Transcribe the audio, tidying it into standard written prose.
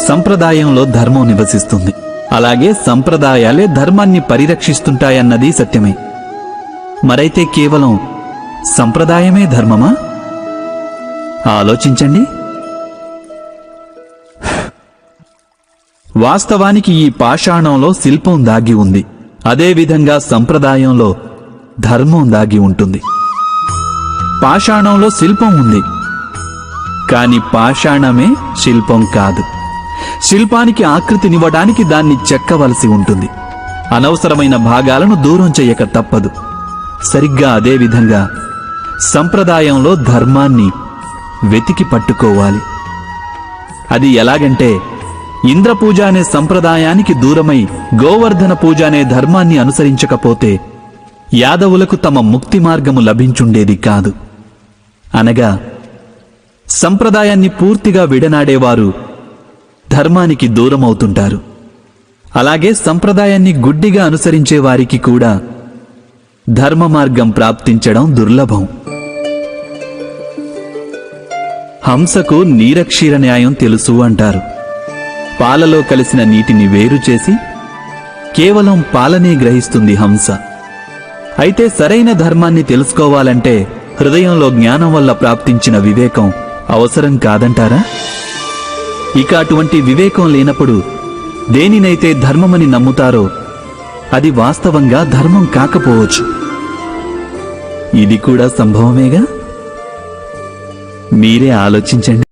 సంప్రదాయంలో ధర్మం నివసిస్తుంది. అలాగే సంప్రదాయాలే ధర్మాన్ని పరిరక్షిస్తుంటాయన్నది సత్యమే. మరైతే కేవలం సంప్రదాయమే ధర్మమా? ఆలోచించండి. వాస్తవానికి ఈ పాషాణంలో శిల్పం దాగి ఉంది. అదేవిధంగా సంప్రదాయంలో ధర్మం దాగి ఉంటుంది. పాషాణంలో శిల్పం ఉంది, కాని పాషాణమే శిల్పం కాదు. శిల్పానికి ఆకృతినివ్వడానికి దాన్ని చెక్కవలసి ఉంటుంది. అనవసరమైన భాగాలను దూరం చెయ్యక తప్పదు. సరిగ్గా అదేవిధంగా సంప్రదాయంలో ధర్మాన్ని వెతికి పట్టుకోవాలి. అది ఎలాగంటే, ఇంద్రపూజ అనే సంప్రదాయానికి దూరమై గోవర్ధన పూజ అనే ధర్మాన్ని అనుసరించకపోతే యాదవులకు తమ ముక్తి మార్గము లభించుండేది కాదు. అనగా సంప్రదాయాన్ని పూర్తిగా విడనాడేవారు ధర్మానికి దూరమవుతుంటారు. అలాగే సంప్రదాయాన్ని గుడ్డిగా అనుసరించే వారికి కూడా ధర్మ మార్గం ప్రాప్తించడం దుర్లభం. హంసకు నీరక్షీర న్యాయం తెలుసు అంటారు. పాలలో కలిసిన నీటిని వేరు చేసి కేవలం పాలనే గ్రహిస్తుంది హంస. అయితే సరైన ధర్మాన్ని తెలుసుకోవాలంటే హృదయంలో జ్ఞానం వల్ల ప్రాప్తించిన వివేకం అవసరం కాదంటారా? ఇక అటువంటి వివేకం లేనప్పుడు దేనినైతే ధర్మమని నమ్ముతారో అది వాస్తవంగా ధర్మం కాకపోవచ్చు. ఇది కూడా సంభవమేగా. మీరే ఆలోచించండి.